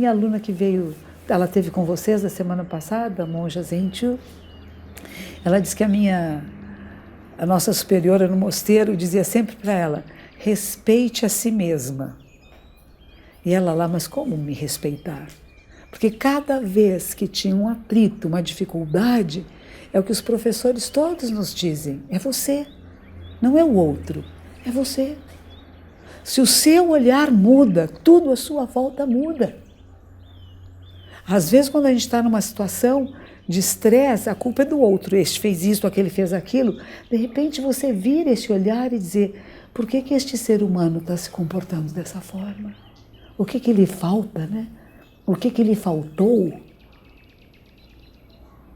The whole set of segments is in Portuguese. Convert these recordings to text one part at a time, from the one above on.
minha aluna que veio, ela teve com vocês na semana passada, a monja Zenchu, ela disse que a nossa superiora no mosteiro dizia sempre para ela, respeite a si mesma. E ela lá, mas como me respeitar? Porque cada vez que tinha um atrito, uma dificuldade, é o que os professores todos nos dizem, é você, não é o outro, é você. Se o seu olhar muda, tudo à sua volta muda. Às vezes, quando a gente está numa situação de estresse, a culpa é do outro, este fez isso, aquele fez aquilo, de repente você vira esse olhar e dizer, por que este ser humano está se comportando dessa forma? O que lhe falta, né? O que lhe faltou?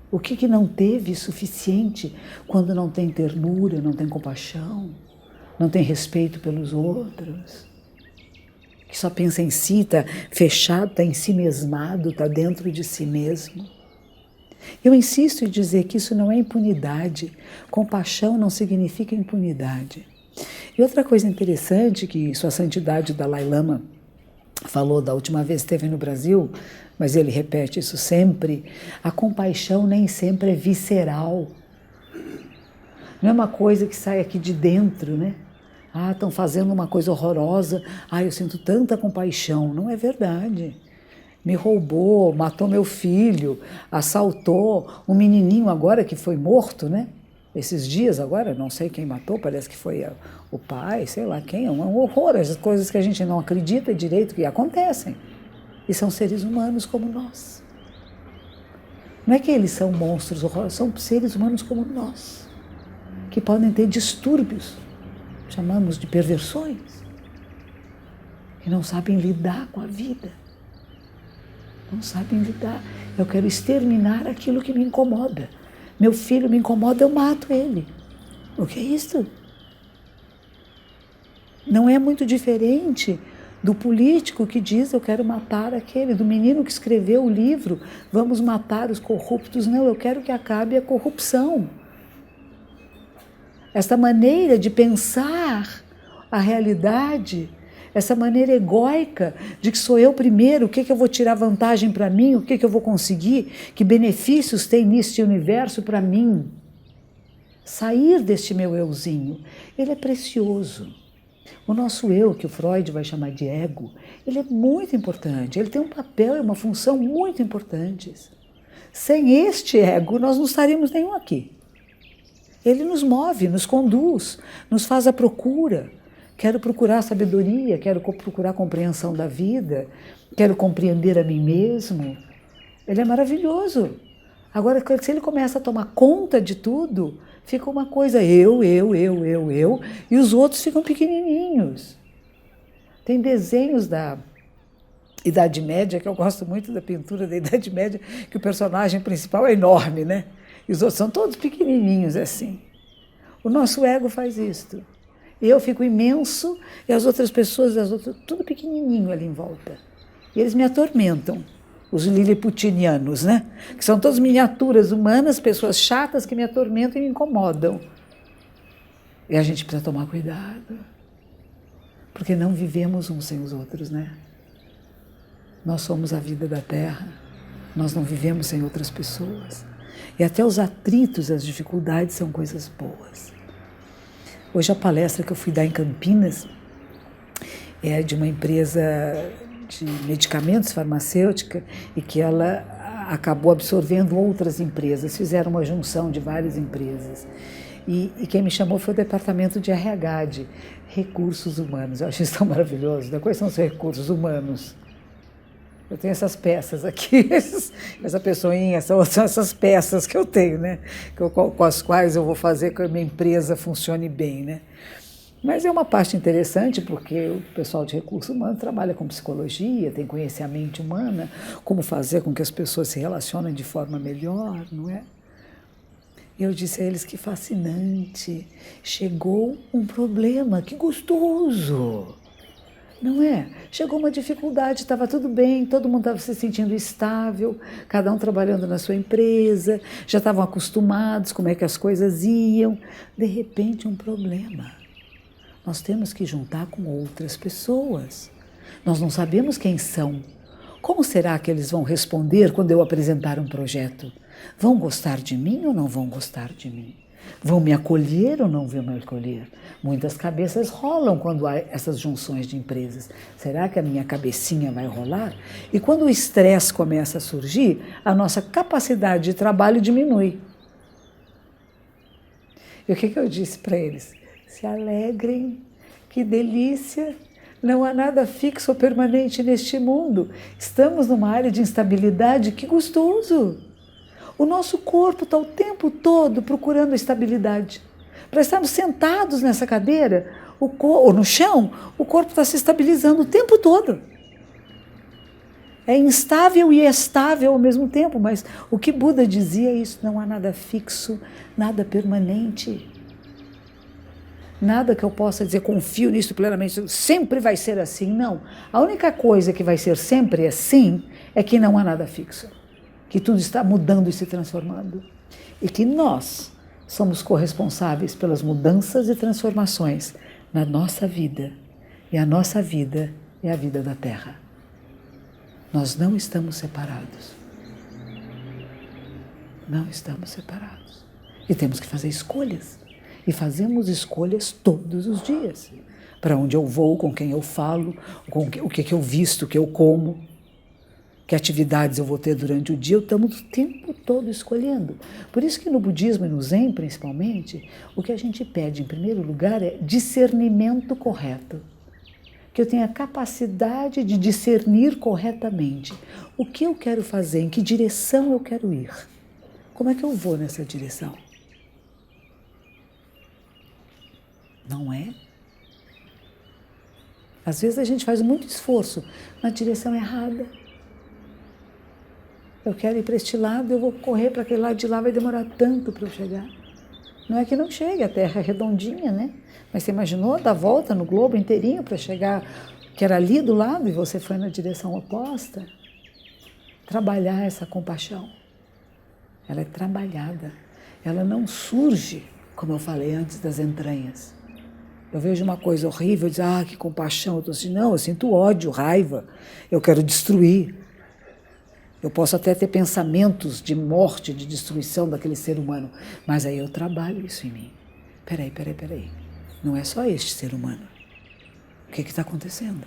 O que não teve suficiente quando não tem ternura, não tem compaixão, não tem respeito pelos outros? Que só pensa em si, está fechado, está ensimesmado, está dentro de si mesmo. Eu insisto em dizer que isso não é impunidade. Compaixão não significa impunidade. E outra coisa interessante que Sua Santidade Dalai Lama falou da última vez que esteve no Brasil, mas ele repete isso sempre, a compaixão nem sempre é visceral. Não é uma coisa que sai aqui de dentro, né? Ah, estão fazendo uma coisa horrorosa, ah, eu sinto tanta compaixão. Não é verdade. Me roubou, matou meu filho, assaltou um menininho agora que foi morto, né? Esses dias agora, não sei quem matou, parece que foi o pai, sei lá quem, é um horror, as coisas que a gente não acredita direito que acontecem. E são seres humanos como nós. Não é que eles são monstros horrorosos, são seres humanos como nós, que podem ter distúrbios, chamamos de perversões, que não sabem lidar com a vida. Não sabem lidar. Eu quero exterminar aquilo que me incomoda. Meu filho me incomoda, eu mato ele. O que é isso? Não é muito diferente do político que diz eu quero matar aquele, do menino que escreveu o livro vamos matar os corruptos. Não, eu quero que acabe a corrupção. Esta maneira de pensar a realidade, essa maneira egóica de que sou eu primeiro, o que eu vou tirar vantagem para mim, o que eu vou conseguir, que benefícios tem neste universo para mim. Sair deste meu euzinho, ele é precioso. O nosso eu, que o Freud vai chamar de ego, ele é muito importante, ele tem um papel e uma função muito importantes. Sem este ego, nós não estaríamos nenhum aqui. Ele nos move, nos conduz, nos faz a procura. Quero procurar sabedoria, quero procurar compreensão da vida, quero compreender a mim mesmo. Ele é maravilhoso. Agora, se ele começa a tomar conta de tudo, fica uma coisa eu, e os outros ficam pequenininhos. Tem desenhos da Idade Média, que eu gosto muito da pintura da Idade Média, que o personagem principal é enorme, né? E os outros são todos pequenininhos assim. O nosso ego faz isto. Eu fico imenso e as outras pessoas, tudo pequenininho ali em volta. E eles me atormentam, os liliputinianos, né? Que são todas miniaturas humanas, pessoas chatas que me atormentam e me incomodam. E a gente precisa tomar cuidado, porque não vivemos uns sem os outros, né? Nós somos a vida da Terra, nós não vivemos sem outras pessoas. E até os atritos, as dificuldades são coisas boas. Hoje a palestra que eu fui dar em Campinas é de uma empresa de medicamentos farmacêutica e que ela acabou absorvendo outras empresas, fizeram uma junção de várias empresas. E quem me chamou foi o departamento de RH, de recursos humanos. Eu acho isso tão maravilhoso. Quais são os recursos humanos? Eu tenho essas peças aqui, essa pessoinha, são essas peças que eu tenho, né? Com as quais eu vou fazer que a minha empresa funcione bem, né? Mas é uma parte interessante porque o pessoal de recursos humanos trabalha com psicologia, tem conhecer a mente humana, como fazer com que as pessoas se relacionem de forma melhor, não é? Eu disse a eles que fascinante, chegou um problema, que gostoso! Não é? Chegou uma dificuldade, estava tudo bem, todo mundo estava se sentindo estável, cada um trabalhando na sua empresa, já estavam acostumados como é que as coisas iam. De repente, um problema. Nós temos que juntar com outras pessoas. Nós não sabemos quem são. Como será que eles vão responder quando eu apresentar um projeto? Vão gostar de mim ou não vão gostar de mim? Vão me acolher ou não vão me acolher? Muitas cabeças rolam quando há essas junções de empresas. Será que a minha cabecinha vai rolar? E quando o estresse começa a surgir, a nossa capacidade de trabalho diminui. E o que eu disse para eles? Se alegrem, que delícia! Não há nada fixo ou permanente neste mundo. Estamos numa área de instabilidade, que gostoso! O nosso corpo está o tempo todo procurando estabilidade. Para estarmos sentados nessa cadeira ou no chão, o corpo está se estabilizando o tempo todo. É instável e estável ao mesmo tempo, mas o que Buda dizia é isso: não há nada fixo, nada permanente. Nada que eu possa dizer, confio nisso plenamente, sempre vai ser assim. Não. A única coisa que vai ser sempre assim é que não há nada fixo. Que tudo está mudando e se transformando. E que nós somos corresponsáveis pelas mudanças e transformações na nossa vida. E a nossa vida é a vida da Terra. Nós não estamos separados. Não estamos separados. E temos que fazer escolhas. E fazemos escolhas todos os dias. Para onde eu vou, com quem eu falo, o que eu visto, o que eu como, que atividades eu vou ter durante o dia, estamos o tempo todo escolhendo. Por isso que no budismo e no Zen, principalmente, o que a gente pede, em primeiro lugar, é discernimento correto. Que eu tenha a capacidade de discernir corretamente o que eu quero fazer, em que direção eu quero ir. Como é que eu vou nessa direção? Não é? Às vezes a gente faz muito esforço na direção errada. Eu quero ir para este lado, eu vou correr para aquele lado de lá, vai demorar tanto para eu chegar. Não é que não chegue, a Terra é redondinha, né? Mas você imaginou dar volta no globo inteirinho para chegar, que era ali do lado, e você foi na direção oposta? Trabalhar essa compaixão. Ela é trabalhada. Ela não surge, como eu falei antes, das entranhas. Eu vejo uma coisa horrível, eu digo, que compaixão. Eu estou assim, não, eu sinto ódio, raiva, eu quero destruir. Eu posso até ter pensamentos de morte, de destruição daquele ser humano, mas aí eu trabalho isso em mim. Peraí. Não é só este ser humano. O que está acontecendo?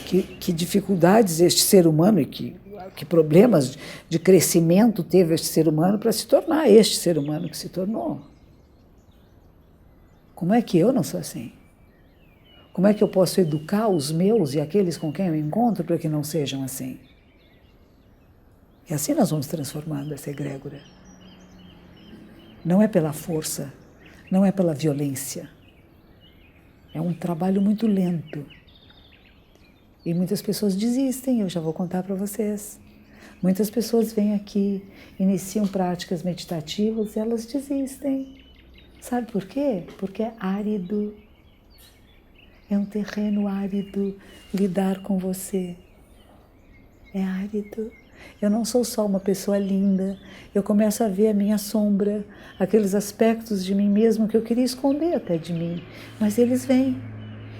Que dificuldades este ser humano e que problemas de crescimento teve este ser humano para se tornar este ser humano que se tornou? Como é que eu não sou assim? Como é que eu posso educar os meus e aqueles com quem eu encontro para que não sejam assim? E assim nós vamos transformando essa egrégora. Não é pela força, não é pela violência. É um trabalho muito lento. E muitas pessoas desistem, eu já vou contar para vocês. Muitas pessoas vêm aqui, iniciam práticas meditativas e elas desistem. Sabe por quê? Porque é árido. É um terreno árido lidar com você. É árido. Eu não sou só uma pessoa linda. Eu começo a ver a minha sombra, aqueles aspectos de mim mesmo que eu queria esconder até de mim. Mas eles vêm.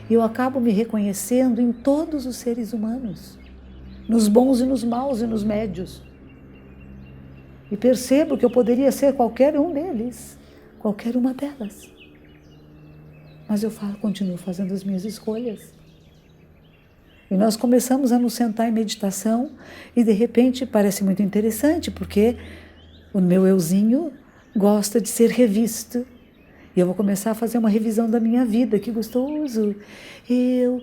E eu acabo me reconhecendo em todos os seres humanos. Nos bons e nos maus e nos médios. E percebo que eu poderia ser qualquer um deles. Qualquer uma delas. Mas eu continuo fazendo as minhas escolhas. E nós começamos a nos sentar em meditação e de repente parece muito interessante, porque o meu euzinho gosta de ser revisto. E eu vou começar a fazer uma revisão da minha vida, que gostoso. Eu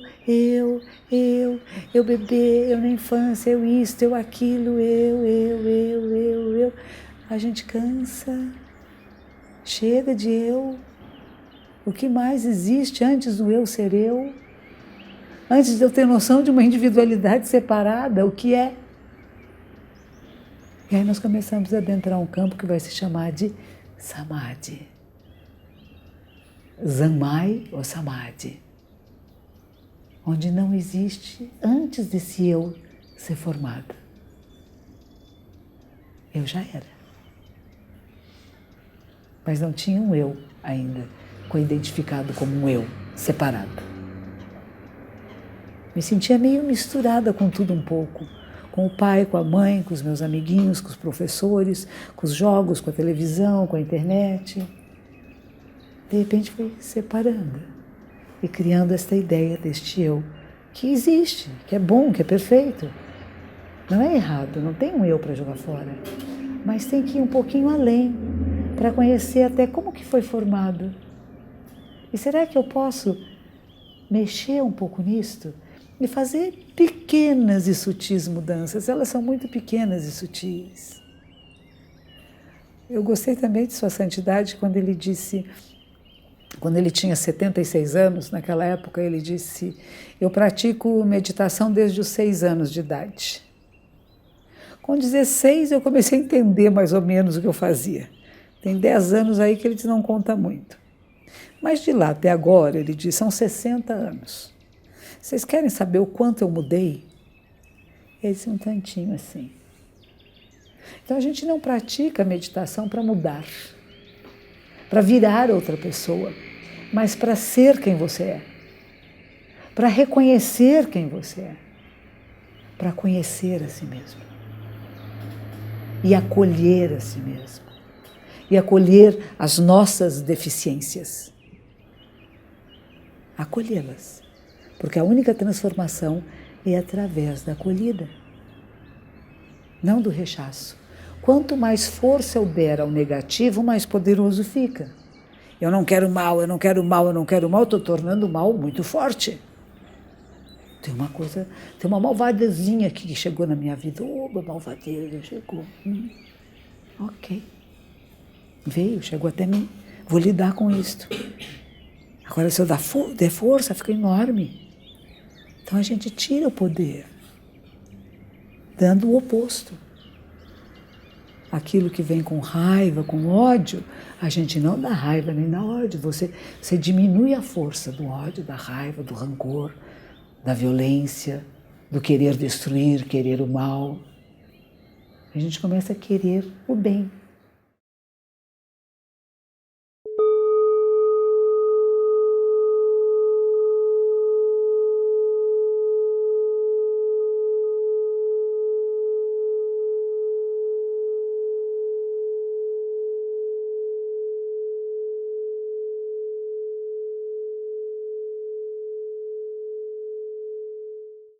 bebê, eu na infância, eu isto, eu aquilo, eu. A gente cansa. Chega de eu. O que mais existe antes do eu ser eu? Antes de eu ter noção de uma individualidade separada, o que é? E aí nós começamos a adentrar um campo que vai se chamar de Samadhi. Zanmai ou Samadhi. Onde não existe antes desse eu ser formado. Eu já era. Mas não tinha um eu ainda, identificado como um eu separado. Me sentia meio misturada com tudo um pouco. Com o pai, com a mãe, com os meus amiguinhos, com os professores, com os jogos, com a televisão, com a internet. De repente fui separando e criando esta ideia deste eu, que existe, que é bom, que é perfeito. Não é errado, não tem um eu para jogar fora, mas tem que ir um pouquinho além, para conhecer até como que foi formado. E será que eu posso mexer um pouco nisto e fazer pequenas e sutis mudanças? Elas são muito pequenas e sutis. Eu gostei também de Sua Santidade quando ele disse, quando ele tinha 76 anos, naquela época ele disse: eu pratico meditação desde os 6 anos de idade. Com 16 eu comecei a entender mais ou menos o que eu fazia. Tem 10 anos aí que ele não conta muito. Mas de lá até agora, ele diz, são 60 anos. Vocês querem saber o quanto eu mudei? Ele disse um tantinho assim. Então a gente não pratica a meditação para mudar, para virar outra pessoa, mas para ser quem você é, para reconhecer quem você é, para conhecer a si mesmo e acolher a si mesmo e acolher as nossas deficiências. Acolhê-las, porque a única transformação é através da acolhida, não do rechaço. Quanto mais força eu der ao negativo, mais poderoso fica. Eu não quero mal, eu não quero mal, eu não quero mal, estou tornando o mal muito forte. Tem uma malvadazinha aqui que chegou na minha vida. Uma malvadeza chegou. Ok. Veio, chegou até mim. Vou lidar com isto. Agora, se eu der força, fica enorme. Então a gente tira o poder, dando o oposto. Aquilo que vem com raiva, com ódio, a gente não dá raiva nem dá ódio. Você diminui a força do ódio, da raiva, do rancor, da violência, do querer destruir, querer o mal. A gente começa a querer o bem.